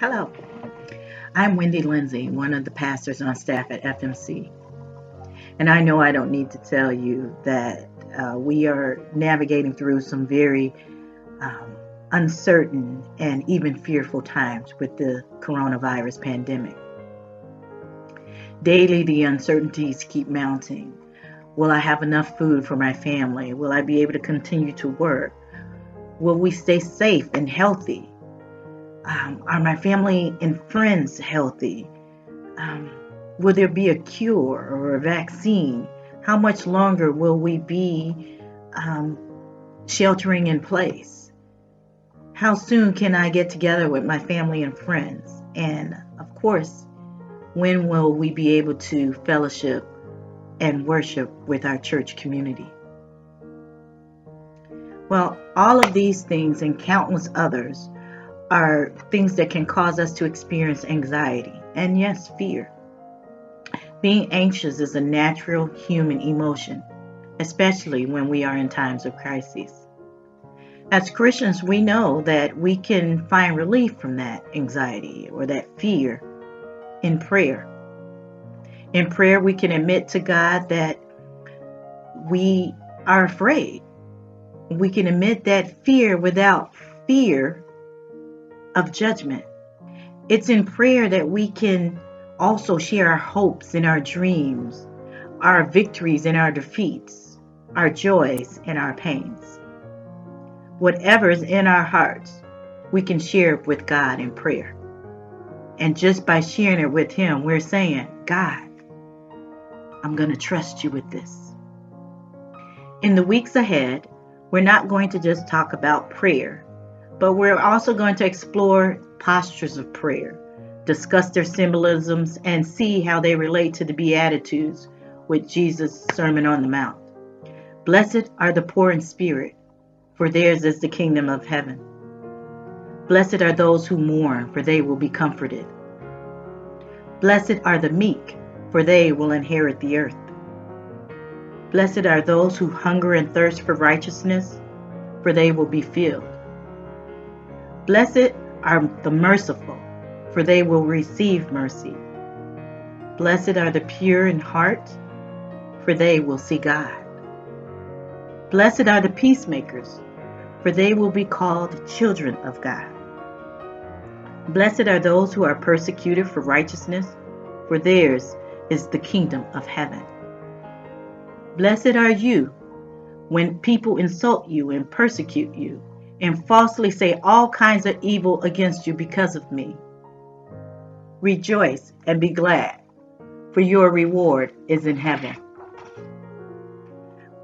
Hello, I'm Wendy Lindsay, one of the pastors on staff at FMC. And I know I don't need to tell you that we are navigating through some very um, uncertain and even fearful times with the coronavirus pandemic. Daily, the uncertainties keep mounting. Will I have enough food for my family? Will I be able to continue to work? Will we stay safe and healthy? Are my family and friends healthy? Um, will there be a cure or a vaccine? How much longer will we be um, sheltering in place? How soon can I get together with my family and friends? And of course, when will we be able to fellowship and worship with our church community? Well, all of these things and countless others are things that can cause us to experience anxiety and, yes, fear. Being anxious is a natural human emotion, especially when we are in times of crisis. As Christians, we know that we can find relief from that anxiety or that fear in prayer. In prayer, we can admit to God that we are afraid. We can admit that fear without fear of judgment. It's in prayer that we can also share our hopes and our dreams, our victories and our defeats, our joys and our pains. Whatever's in our hearts, we can share it with God in prayer. And just by sharing it with Him, we're saying, God, I'm going to trust you with this. In the weeks ahead, we're not going to just talk about prayer, but we're also going to explore postures of prayer, discuss their symbolisms, and see how they relate to the Beatitudes with Jesus' Sermon on the Mount. Blessed are the poor in spirit, for theirs is the kingdom of heaven. Blessed are those who mourn, for they will be comforted. Blessed are the meek, for they will inherit the earth. Blessed are those who hunger and thirst for righteousness, for they will be filled. Blessed are the merciful, for they will receive mercy. Blessed are the pure in heart, for they will see God. Blessed are the peacemakers, for they will be called children of God. Blessed are those who are persecuted for righteousness, for theirs is the kingdom of heaven. Blessed are you when people insult you and persecute you and falsely say all kinds of evil against you because of me. Rejoice and be glad, for your reward is in heaven.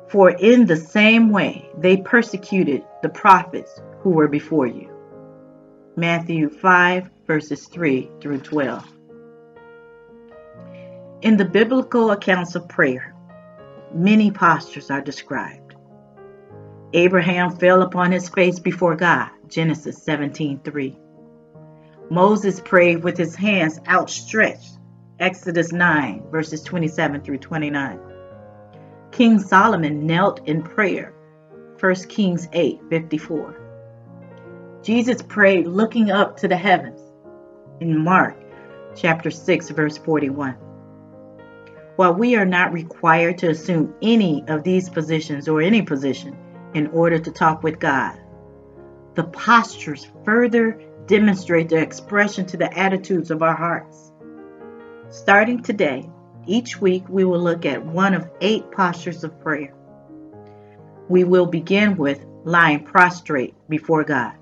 For in the same way they persecuted the prophets who were before you. Matthew 5, verses 3 through 12. In the biblical accounts of prayer, many postures are described. Abraham fell upon his face before God, Genesis 17:3. Moses prayed with his hands outstretched, Exodus 9, verses 27 through 29. King Solomon knelt in prayer, 1 Kings 8:54. Jesus prayed looking up to the heavens in Mark chapter 6, verse 41. While we are not required to assume any of these positions or any position in order to talk with God, the postures further demonstrate the expression to the attitudes of our hearts. Starting today, each week we will look at one of 8 postures of prayer. We will begin with lying prostrate before God.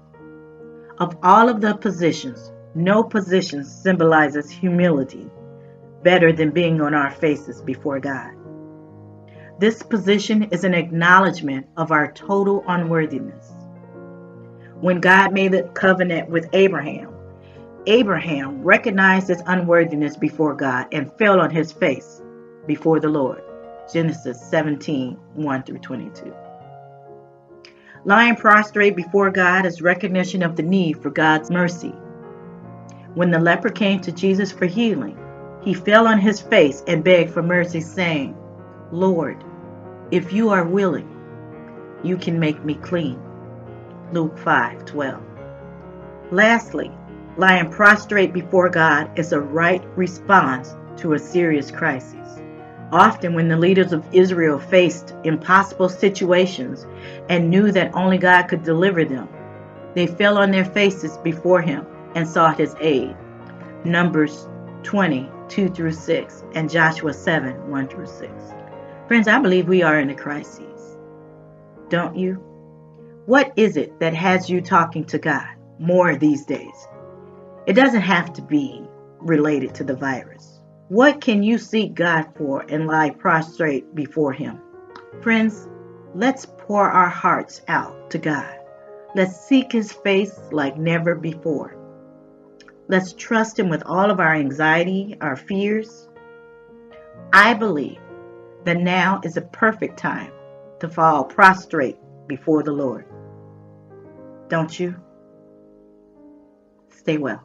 Of all of the positions, no position symbolizes humility better than being on our faces before God. This position is an acknowledgement of our total unworthiness. When God made the covenant with Abraham, Abraham recognized his unworthiness before God and fell on his face before the Lord. Genesis 17, 1 through 22. Lying prostrate before God is recognition of the need for God's mercy. When the leper came to Jesus for healing, he fell on his face and begged for mercy, saying, Lord, if you are willing, you can make me clean. Luke 5:12. Lastly, Lying prostrate before God is a right response to a serious crisis. Often, when the leaders of Israel faced impossible situations and knew that only God could deliver them, they fell on their faces before Him and sought His aid. Numbers 20, 2 through 6, and Joshua 7, 1 through 6. Friends, I believe we are in a crisis. Don't you? What is it that has you talking to God more these days? It doesn't have to be related to the virus. What can you seek God for and lie prostrate before Him? Friends, let's pour our hearts out to God. Let's seek His face like never before. Let's trust Him with all of our anxiety, our fears. I believe that now is a perfect time to fall prostrate before the Lord. Don't you? Stay well.